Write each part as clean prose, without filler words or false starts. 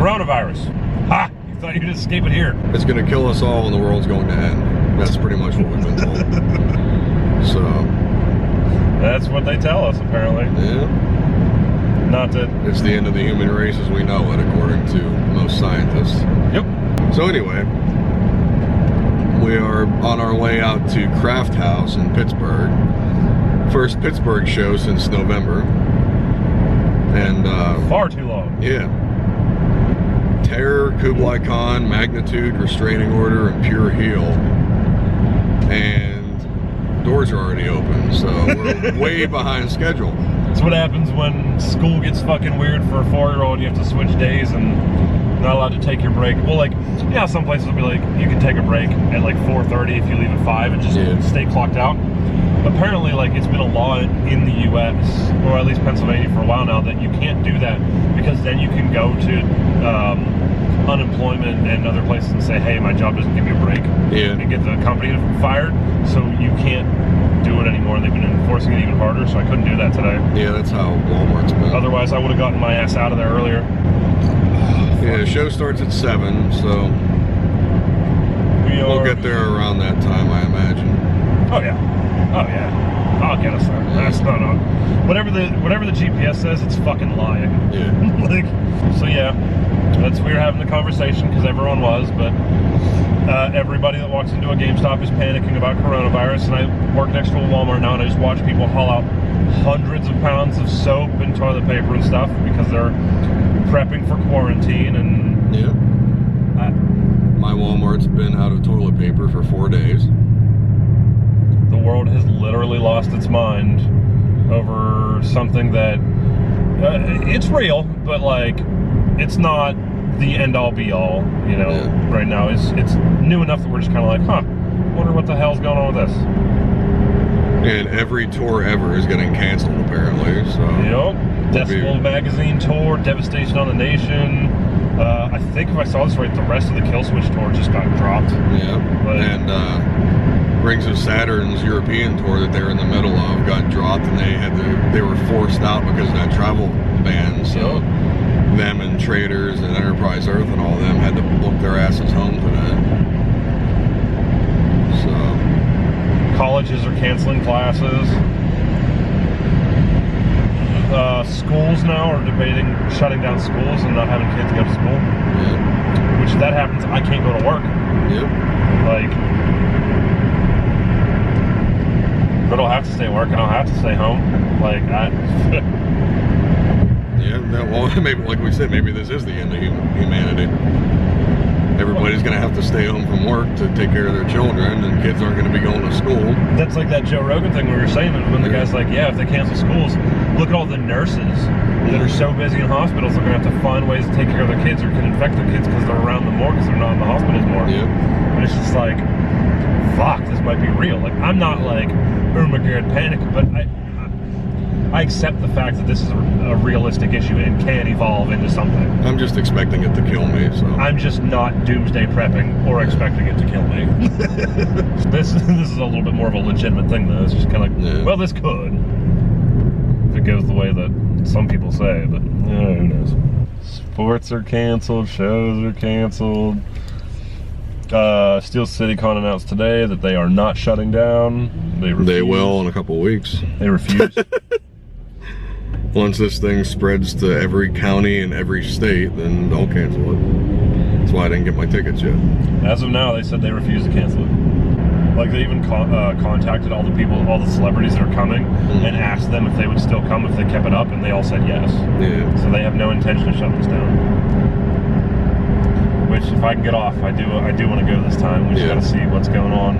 Coronavirus. Ha! You thought you'd escape it here. It's going to kill us all and the world's going to end. That's pretty much what we've been told. So. That's what they tell us, apparently. Yeah. Not that... It's the end of the human race as we know it, according to most scientists. Yep. So anyway, we are on our way out to Craft House in Pittsburgh. First Pittsburgh show since November. And far too long. Yeah. Terror, Kublai Khan, Magnitude, Restraining Order, and Pure Heel. And doors are already open, so we're way behind schedule. That's what happens when school gets fucking weird for a 4-year-old. You have to switch days and not allowed to take your break. Well, like, yeah, some places will be like, you can take a break at like 4:30 if you leave at 5 and just stay clocked out. Apparently, like, it's been a law in the U.S., or at least Pennsylvania for a while now, that you can't do that because then you can go to unemployment and other places and say, hey, my job doesn't give me a break, and get the company fired, so you can't do it anymore. They've been enforcing it even harder, so I couldn't do that today. Yeah, that's how Walmart's been. Otherwise, I would have gotten my ass out of there earlier. Yeah, the show starts at 7, so we'll get there around that time, I imagine. Oh yeah. Oh yeah. I'll get us there. That's not on. Whatever the GPS says, it's fucking lying. Yeah. Like, so yeah, we were having the conversation because everyone was, but everybody that walks into a GameStop is panicking about coronavirus, and I work next to a Walmart now, and I just watch people haul out hundreds of pounds of soap and toilet paper and stuff because they're prepping for quarantine. And yeah, my Walmart's been out of toilet paper for 4 days. The world has literally lost its mind over something that it's real, but like it's not the end-all be-all. You know, right now it's new enough that we're just kind of like, huh, wonder what the hell's going on with this. And every tour ever is getting canceled, apparently. So. Yep. Decibel Magazine tour, Devastation on the Nation. I think if I saw this right, the rest of the Killswitch tour just got dropped. Yeah. But, and Rings of Saturn's European tour that they were in the middle of got dropped, and they were forced out because of that travel ban. So them and Traders and Enterprise Earth and all of them had to book their asses home today. So colleges are canceling classes. Schools now are debating shutting down schools and not having kids go to school. Yeah. Which if that happens, I can't go to work. Yep. Like, but I'll have to stay at work and I'll have to stay home. Like, yeah, well, maybe, like we said, maybe this is the end of humanity. Everybody's going to have to stay home from work to take care of their children, and kids aren't going to be going to school. That's like that Joe Rogan thing we were saying, when the guy's like, yeah, if they cancel schools, look at all the nurses that are so busy in hospitals, they're going to have to find ways to take care of their kids or can infect their kids because they're around them more because they're not in the hospitals more. Yeah. And it's just like, fuck, this might be real. Like, I'm not like, oh my god, panic, but I accept the fact that this is a realistic issue and can evolve into something. I'm just expecting it to kill me, so. I'm just not doomsday prepping or expecting it to kill me. This is a little bit more of a legitimate thing, though. It's just kind of like, well, this could. If it goes the way that some people say, but who knows. Sports are canceled, shows are canceled. Steel City Con announced today that they are not shutting down. They will in a couple weeks. They refuse. Once this thing spreads to every county and every state, then they'll cancel it. That's why I didn't get my tickets yet. As of now, they said they refuse to cancel it. Like, they even contacted all the people, all the celebrities that are coming, and asked them if they would still come if they kept it up, and they all said yes. Yeah. So they have no intention of shutting this down. Which, if I can get off, I do want to go this time. We just got to see what's going on.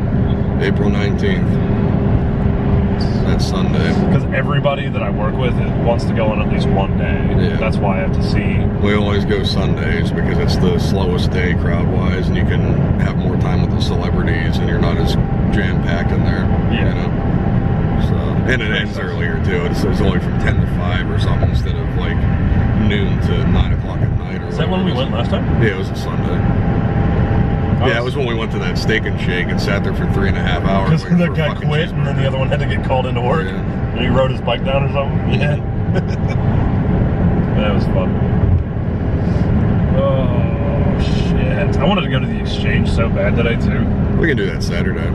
April 19th. That's Sunday. Because everybody that I work with wants to go on at least one day. Yeah. That's why I have to see. We always go Sundays because it's the slowest day crowd-wise, and you can have more time with the celebrities, and you're not as jam-packed in there. Yeah. You know? So, and it ends earlier, too. It's only from 10 to 5 or something instead of, like, noon to 9 o'clock at night. Or is that when we went last time? Yeah, it was a Sunday. Yeah, it was when we went to that Steak and Shake and sat there for 3.5 hours. Because that guy quit, and then the other one had to get called into work, and he rode his bike down or something. Yeah. That was fun. change so bad today too. We can do that Saturday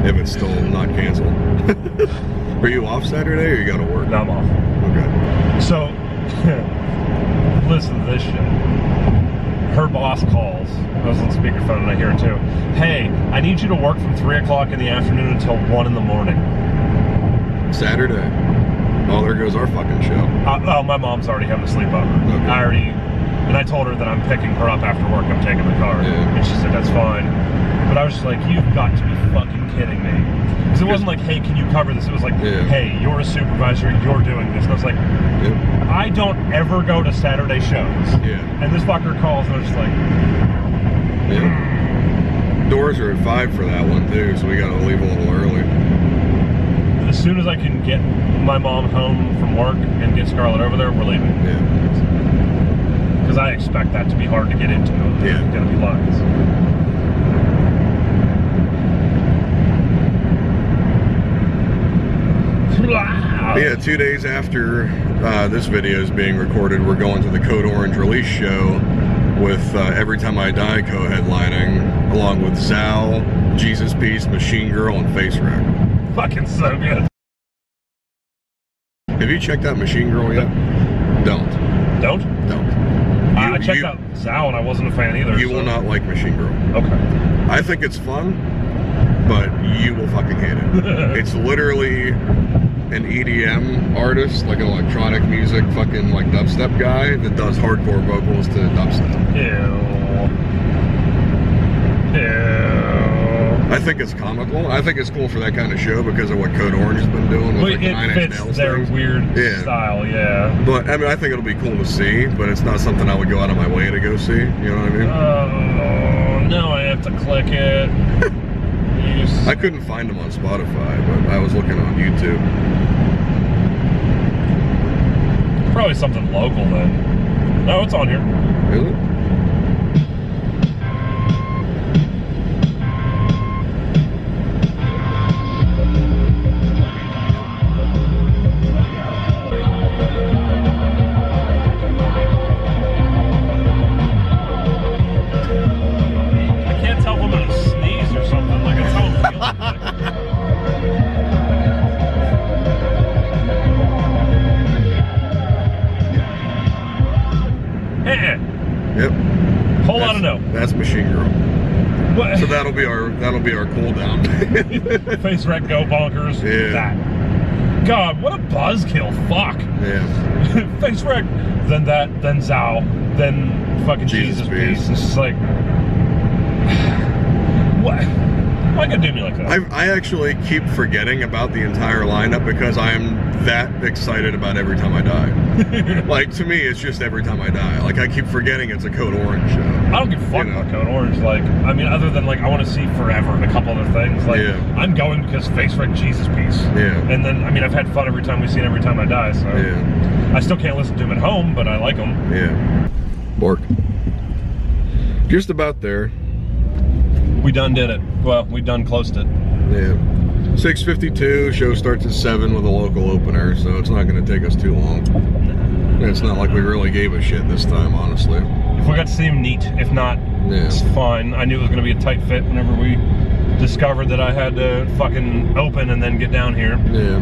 if it's still not canceled. Are you off Saturday or you got to work? No, I'm off. Okay. So, listen to this shit. Her boss calls. I was on speakerphone and I hear it too. Hey, I need you to work from 3 o'clock in the afternoon until 1 in the morning. Saturday. Oh, there goes our fucking show. Oh, my mom's already having a sleepover. Okay. And I told her that I'm picking her up after work. I'm taking the car. Yeah. And she said, that's fine. But I was just like, you've got to be fucking kidding me. Because it wasn't like, hey, can you cover this? It was like, hey, you're a supervisor, you're doing this. And I was like, I don't ever go to Saturday shows. Yeah. And this fucker calls and I was just like, Doors are at 5 for that one too, so we gotta leave a little early. As soon as I can get my mom home from work and get Scarlett over there, we're leaving. Yeah. Because I expect that to be hard to get into. There's gonna be lines. Yeah, 2 days after this video is being recorded, we're going to the Code Orange release show with Every Time I Die co-headlining, along with Zal, Jesus Piece, Machine Girl, and Face Wreck. Fucking so good. Have you checked out Machine Girl yet? Don't. Don't? Don't. I checked out Zal and I wasn't a fan either. You will not like Machine Girl. Okay. I think it's fun, but you will fucking hate it. It's literally an EDM artist, like an electronic music fucking like dubstep guy that does hardcore vocals to dubstep. Ew. I think it's comical. I think it's cool for that kind of show because of what Code Orange has been doing with like the 9 Inch Nails their things. weird style, yeah. But I mean, I think it'll be cool to see, but it's not something I would go out of my way to go see. You know what I mean? Oh, now I have to click it. I couldn't find them on Spotify, but I was looking on YouTube. Probably something local then. No, it's on here. Really? Yep. Whole lot of no. That's Machine Girl. What? So that'll be our cool down. Face Wreck, go bonkers. Yeah. That. God, what a buzzkill. Fuck. Yeah. Face Wreck, then that, then Zao, then fucking Jesus Piece. It's just like, what? Why gonna do me like that? I actually keep forgetting about the entire lineup because I am that excited about Every Time I Die. Like, to me, it's just Every Time I Die. Like, I keep forgetting it's a Code Orange show. I don't give a fuck about Code Orange. Like, I mean, other than, like, I want to see Forever and a couple other things. Like, I'm going because Face Wreck, Jesus Piece. Yeah. And then, I mean, I've had fun every time we've seen Every Time I Die, so. Yeah. I still can't listen to them at home, but I like them. Yeah. Bork. Just about there. We done did it. Well, we done closed it. Yeah. 6:52, show starts at 7 with a local opener, so it's not going to take us too long. It's not like we really gave a shit this time, honestly. If we got to see him, neat. If not, it's fine. I knew it was going to be a tight fit whenever we discovered that I had to fucking open and then get down here. Yeah.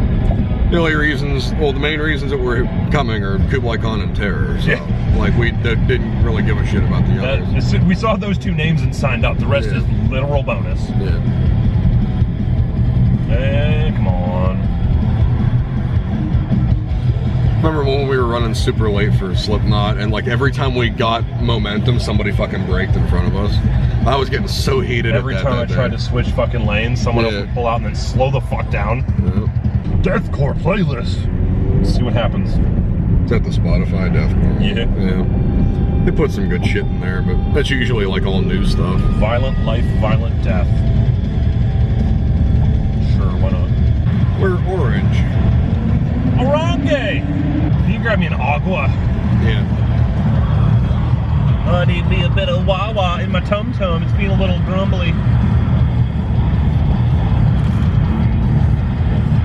The only reasons, well, the main reasons that we're coming are Kublai Khan and Terror, so, like, we didn't really give a shit about the others. We saw those two names and signed up. The rest is literal bonus. Yeah. Hey, come on. Remember when we were running super late for Slipknot, and like every time we got momentum, somebody fucking braked in front of us? I was getting so heated every time I tried to switch fucking lanes, someone else would pull out and then slow the fuck down. Deathcore playlist. Let's see what happens. Is that the Spotify Deathcore? Yeah. Yeah. They put some good shit in there, but that's usually like all new stuff. Violent life, violent death. Sure, why not? We're orange. Orange! Can you grab me an agua? Yeah. I need me a bit of wah-wah in my tum-tum. It's being a little grumbly.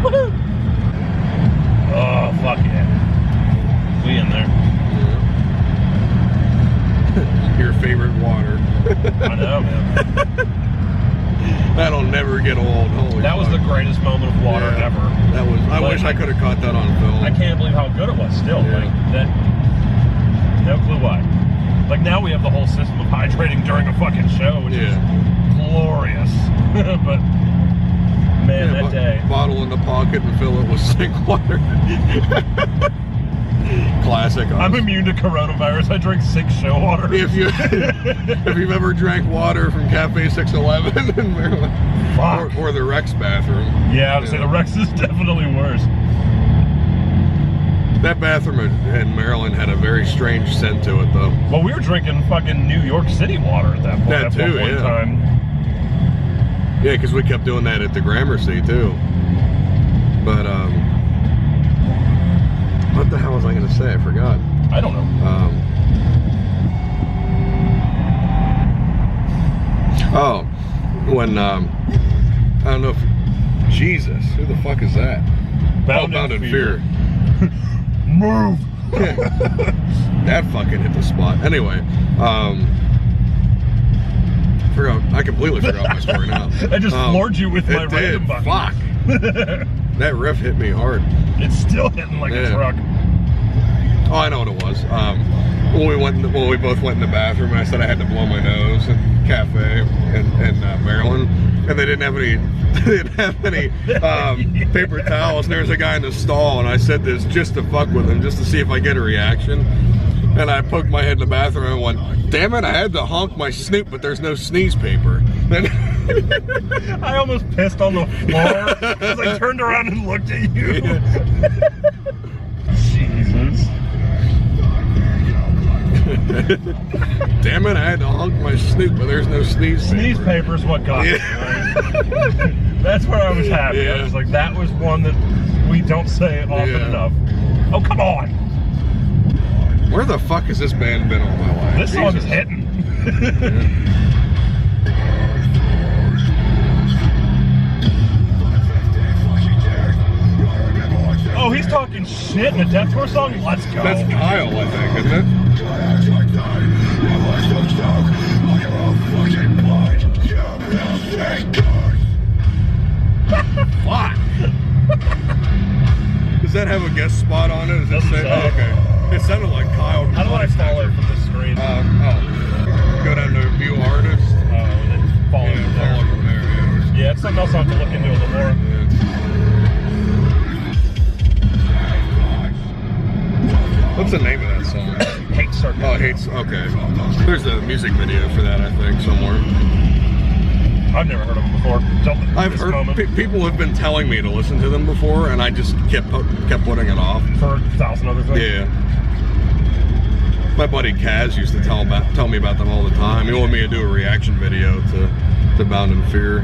Woohoo! Oh, fuck yeah. We in there. Your favorite water. I know, man. That'll never get old. Holy That was fuck. the greatest moment of water Yeah. ever. That was. I Like, wish I could have caught that on film. I can't believe how good it was still. Yeah. Like that. No clue why. Like now we have the whole system of hydrating during a fucking show, which is glorious. But man, that day. Bottle in the pocket and fill it with sink water. Classic. I'm immune to coronavirus. I drink 6 show water. If you've ever drank water from Cafe 611 in Maryland, Fuck. or the Rex bathroom. Yeah, I would say the Rex is definitely worse. That bathroom in Maryland had a very strange scent to it, though. Well, we were drinking fucking New York City water at that point. That at too, one point in yeah. time. Yeah, because we kept doing that at the Gramercy too. But what the hell was I going to say? I forgot. I don't know. When I don't know if Jesus, who the fuck is that? Bound in Fear. Move. That fucking hit the spot. Anyway, I completely forgot my story now. I just floored you with my it random did. button. Fuck. That riff hit me hard. It's still hitting like a truck. Oh, I know what it was. When we both went in the bathroom, I said I had to blow my nose at Cafe in Maryland, and they didn't have any paper towels. And there was a guy in the stall, and I said this just to fuck with him, just to see if I get a reaction. And I poked my head in the bathroom and went, "Damn it! I had to honk my snoot, but there's no sneeze paper." Then I almost pissed on the floor as I turned around and looked at you. Jesus. Damn it! I had to honk my snoot, but there's no sneeze paper. Sneeze paper's what got me. Right? That's where I was happy. Yeah. I was like, that was one that we don't say often enough. Oh, come on. Where the fuck has this band been all my life? This song is Jesus. hitting. Oh, he's talking shit in a deathcore song? Let's go. That's Kyle, I think, isn't it? Fuck. Does that have a guest spot on it? Does it Doesn't say? say. Oh, okay. It sounded like Kyle. How do I follow from the screen? Go down to View Artist. And then follow Yeah, from follow there. from there. Yeah. Yeah, it's something else I'll have to look into a little more. What's the name of that song? Hate Circus. Oh, Hates. Okay. There's a music video for that, I think, somewhere. I've never heard of them before. Until I've this heard moment. people have been telling me to listen to them before, and I just kept putting it off. For 1,000 other things. Yeah. My buddy Kaz used to tell me about them all the time. He wanted me to do a reaction video to Bound in Fear.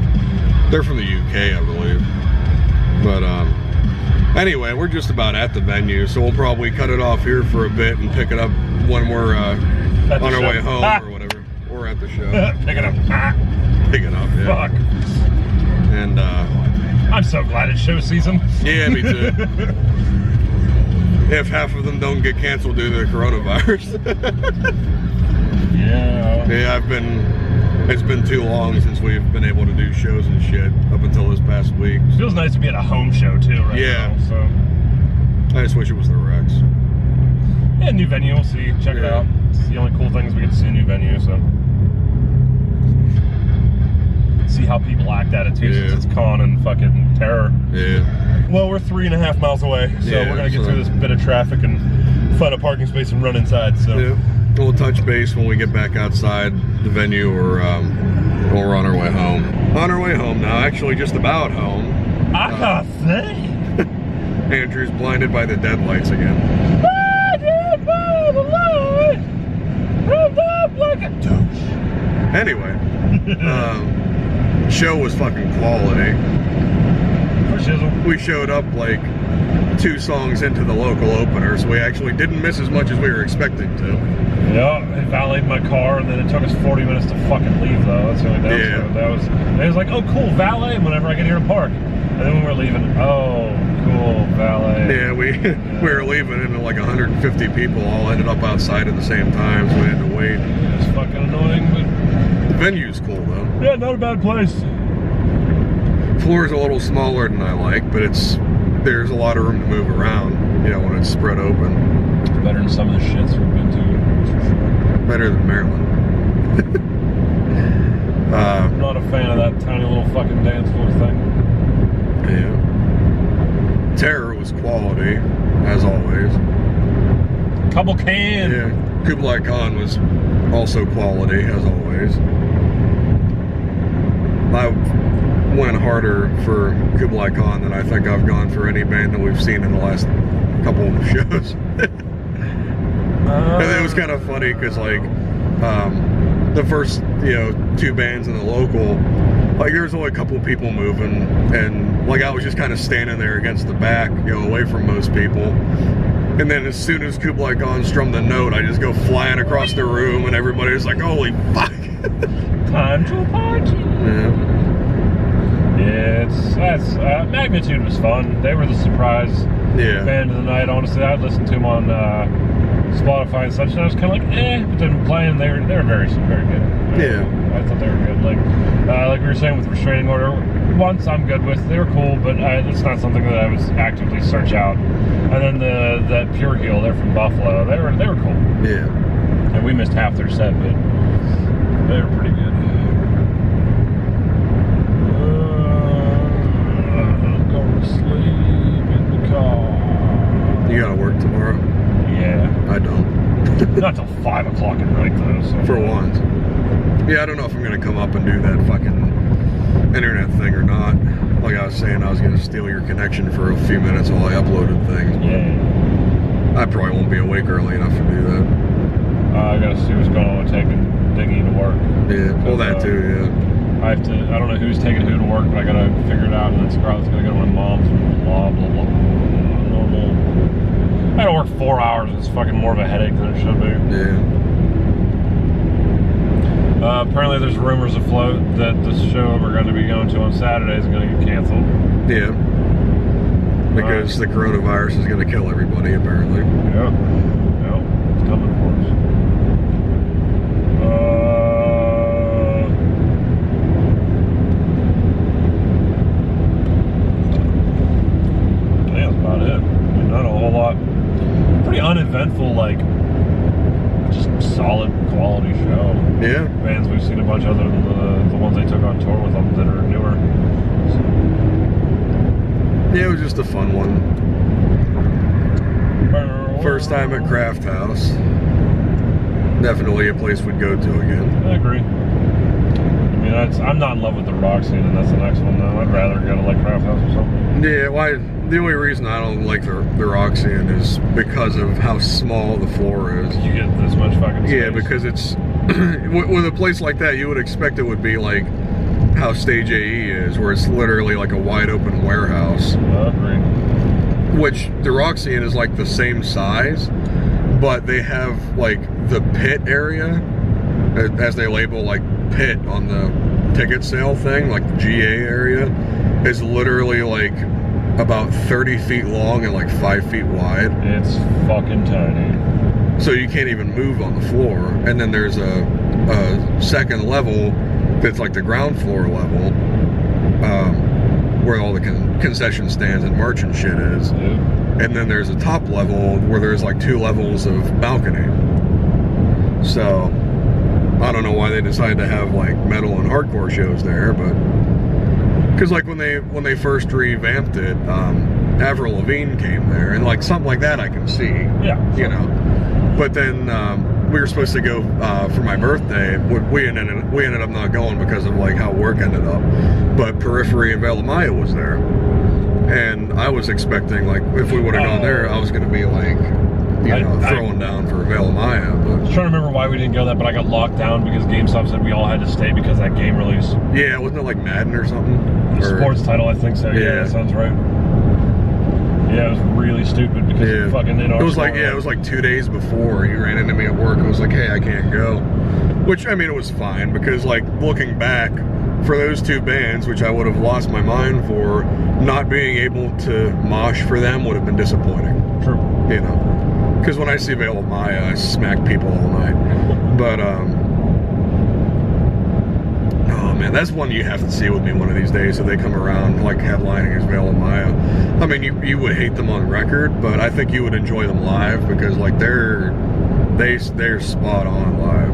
They're from the UK, I believe. But anyway, we're just about at the venue, so we'll probably cut it off here for a bit and pick it up when we're on our way home or whatever. Or at the show. Pick it up. Pick it up, yeah. Fuck. And I'm so glad it's show season. yeah, me too. If half of them don't get canceled due to the coronavirus. Yeah. Yeah, it's been too long since we've been able to do shows and shit up until this past week. Feels nice to be at a home show too right Yeah. now. So I just wish it was the Rex. yeah, new venue, we'll see. Check it Yeah. out. It's the only cool thing is we get to see a new venue, so see how people act at it too, Yeah. since it's con and fucking terror. Yeah. Well, we're 3.5 miles away, so Yeah, we're gonna get so- through this bit of traffic and find a parking space and run inside. So Yeah. We'll touch base when we get back outside the venue or when we're on our way home. On our way home now, actually just about home. I can't think. Andrew's blinded by the deadlights again. Anyway, show was fucking quality. For shizzle. We showed up like 2 songs into the local opener, so we actually didn't miss as much as we were expecting to. Yeah, I valeted my car, and then it took us 40 minutes to fucking leave, though. That's the only downside. Yeah. It was like, oh, cool, valet whenever I get here to park. And then when we were leaving, oh, cool, valet. Yeah, we were leaving and like 150 people all ended up outside at the same time, so we had to wait. It was fucking annoying, but The venue's cool though. yeah, not a bad place. Floor's a little smaller than I like, but there's a lot of room to move around, you know, when it's spread open. It's better than some of the shits we've been to, for sure. Better than Maryland. I'm not a fan of that tiny little fucking dance floor thing. Yeah. Terror was quality, as always. Couple can. Yeah. Kublai Khan was also quality, as always. I went harder for Kublai Khan than I think I've gone for any band that we've seen in the last couple of shows. And it was kind of funny because, like, the first, you know, two bands in the local, like, there's only a couple of people moving, and, like, I was just kind of standing there against the back, you know, away from most people. And then as soon as Kublai Khan strummed the note, I just go flying across the room, and everybody's like, holy fuck. Time to party. Yeah, that's Magnitude was fun. They were the surprise band of the night. Honestly, I'd listened to them on Spotify and such, and I was kind of like, but then playing, they were very, very good. Yeah. I thought they were good. Like we were saying with Restraining Order, once I'm good with. They were cool, but it's not something that I was actively search out. And then that Pure Heel, they're from Buffalo. They were cool. Yeah. And we missed half their set, but they were pretty good. Going to sleep in the car. You gotta work tomorrow? Yeah. I don't. Not till 5 o'clock at night, though. So. For once. Yeah, I don't know if I'm gonna come up and do that fucking internet thing or not. Like I was saying, I was gonna steal your connection for a few minutes while I uploaded things. Yeah. I probably won't be awake early enough to do that. I gotta see what's going on with taking Diggy to work. Yeah, well, that too, yeah. I don't know who's taking who to work, but I gotta figure it out, and then Scarlett's gonna go to my mom's and blah, blah, blah. Normal. I gotta work 4 hours. It's fucking more of a headache than it should be. Yeah. Apparently there's rumors afloat that the show we're going to be going to on Saturday is going to get canceled. Yeah. Because the coronavirus is going to kill everybody, apparently. Yeah. It's coming for us. That's about it. Not a whole lot. Pretty uneventful, like, just solid quality show. Yeah. Bands we've seen a bunch other than the ones they took on tour with them that are newer. So. Yeah, it was just a fun one. First time at Craft House. Definitely a place we'd go to again. I agree. I mean, I'm not in love with the rock scene, and that's the next one though. I'd rather go to like Craft House or something. Yeah, the only reason I don't like the rock scene is because of how small the floor is. You get this much fucking space. Yeah, because it's with a place like that, you would expect it would be like how Stage AE is, where it's literally like a wide open warehouse. I agree. Which the rock scene is like the same size, but they have like the pit area, as they label like pit on the ticket sale thing, like the GA area, is literally like about 30 feet long and like 5 feet wide. It's fucking tiny. So you can't even move on the floor. And then there's a second level that's like the ground floor level, where all the concession stands and merch and shit is. Dude. And then there's a top level where there's like 2 levels of balcony. So I don't know why they decided to have like metal and hardcore shows there, but because like when they first revamped it, Avril Lavigne came there, and like something like that I can see. Yeah. You know. But then we were supposed to go for my birthday. We ended up not going because of like how work ended up. But Periphery and Vela Maya was there, and I was expecting like if we would have gone there, I was going to be like, throwing down for Vela Maya. But I was trying to remember why we didn't go that, but I got locked down because GameStop said we all had to stay because of that game release. yeah, wasn't it like Madden or something? The sports title, I think so. Yeah, that sounds right. Yeah, it was really stupid because Yeah. fucking in our It was like it was like 2 days before he ran into me at work and was like, "Hey, I can't go," which I mean it was fine because like looking back, for those two bands, which I would have lost my mind for, not being able to mosh for them would have been disappointing. True. You know, because when I see Veil of Maya, I smack people all night. But oh man, that's one you have to see with me one of these days. If they come around like headlining as Veil of Maya, I mean, you would hate them on record, but I think you would enjoy them live because like they're spot on live.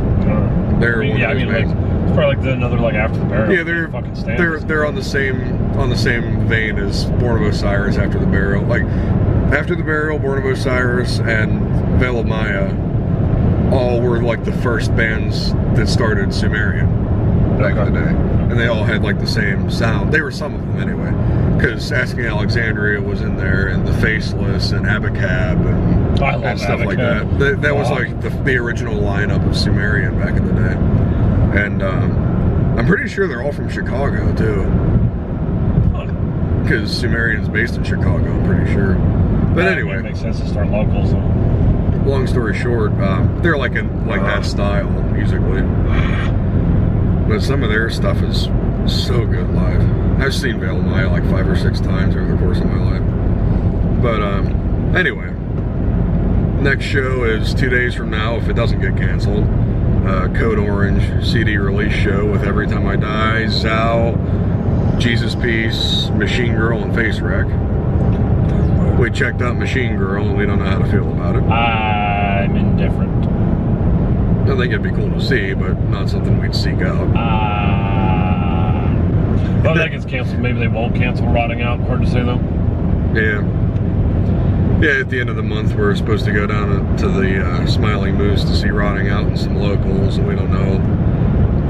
They're like, it's probably like another like After the Burial. Yeah, they're on the same vein as Born of Osiris, After the Burial. Like After the Burial, Born of Osiris, and Veil of Maya all were like the first bands that started Sumerian back in the day, and they all had like the same sound. They were some of them anyway, because Asking Alexandria was in there, and The Faceless, and Abacab, and stuff like that. That was like the original lineup of Sumerian back in the day. And I'm pretty sure they're all from Chicago too, because Sumerian's based in Chicago, I'm pretty sure. But anyway, it makes sense to start local. So. Long story short, they're like in that style musically, but some of their stuff is so good live. I've seen Veil of Maya like 5 or 6 times over the course of my life. But anyway, next show is 2 days from now if it doesn't get canceled. Code Orange CD release show with Every Time I Die, Zao, Jesus Piece, Machine Girl, and Face Wreck. We checked out Machine Girl and we don't know how to feel about it. I'm indifferent. I think it'd be cool to see, but not something we'd seek out. Well, that gets canceled. Maybe they won't cancel Rotting Out. Hard to say though. Yeah. Yeah, at the end of the month, we're supposed to go down to the Smiling Moose to see Rotting Out and some locals, and we don't know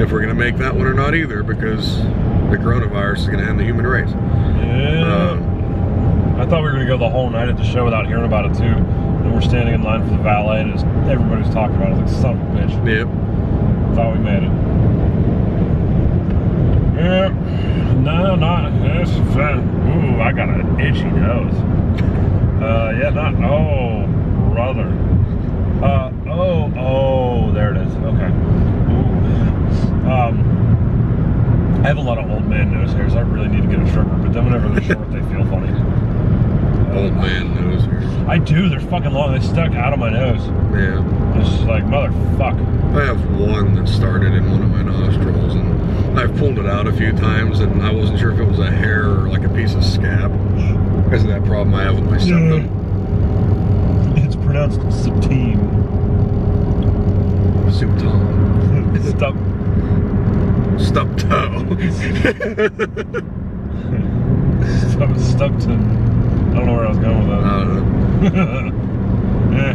if we're going to make that one or not either, because the coronavirus is going to end the human race. Yeah. I thought we were going to go the whole night at the show without hearing about it, too. And we're standing in line for the valet, and everybody's talking about it. Like, son of a bitch. Yep. Thought we made it. Yeah. No, not this. Ooh, I got an itchy nose. Yeah, not. Oh, brother. Oh, there it is. Okay. Ooh. I have a lot of old man nose hairs. I really need to get a trimmer, but then whenever they're short, they feel funny. Old man nose hairs. I do. They're fucking long. They stuck out of my nose. Yeah. It's just like, motherfuck. I have one that started in one of my nostrils, and I've pulled it out a few times, and I wasn't sure if it was a hair or like a piece of scab. Because of that problem I have with my septum. It's pronounced septime. Septum. Stupto. Stupton. I don't know where I was going with that. I don't know. Yeah.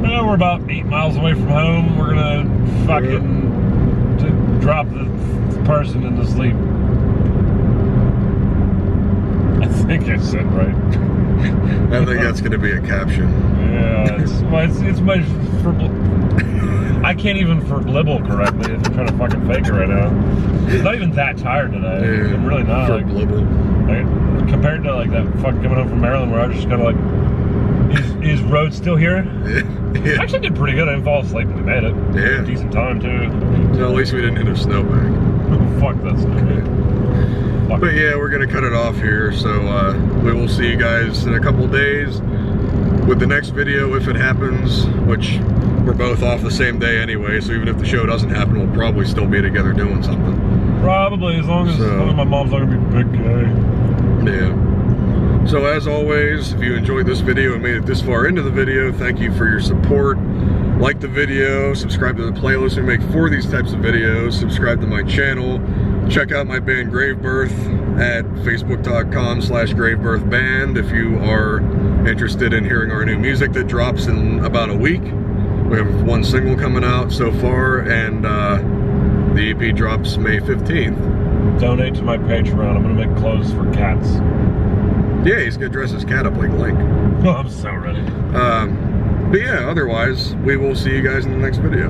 Well, we're about 8 miles away from home. We're gonna fucking drop the person into sleep. I think I said right. I think that's going to be a caption. Yeah, it's my I can't even verblibble correctly if I'm trying to fucking fake it right now. I'm not even that tired today. Yeah, I'm really not. Verblibble. Like, compared to like that fucking coming home from Maryland where I was just kind of like, is Road still here? Yeah. I actually did pretty good. I didn't fall asleep when we made it. Yeah. Decent time too. So at least we didn't hit a snowbank. Fuck that snowbank. But yeah, we're gonna cut it off here. So we will see you guys in a couple days with the next video if it happens, which we're both off the same day anyway. So even if the show doesn't happen, we'll probably still be together doing something. Probably, as long as my mom's not gonna be big gay. Yeah. So as always, if you enjoyed this video and made it this far into the video, thank you for your support. Like the video, subscribe to the playlist we make for these types of videos, subscribe to my channel, check out my band Gravebirth at facebook.com/gravebirthband if you are interested in hearing our new music that drops in about a week. We have one single coming out so far, and the EP drops May 15th. Donate to my Patreon. I'm gonna make clothes for cats. Yeah, he's gonna dress his cat up like Link. Oh, I'm so ready. But yeah, otherwise, we will see you guys in the next video.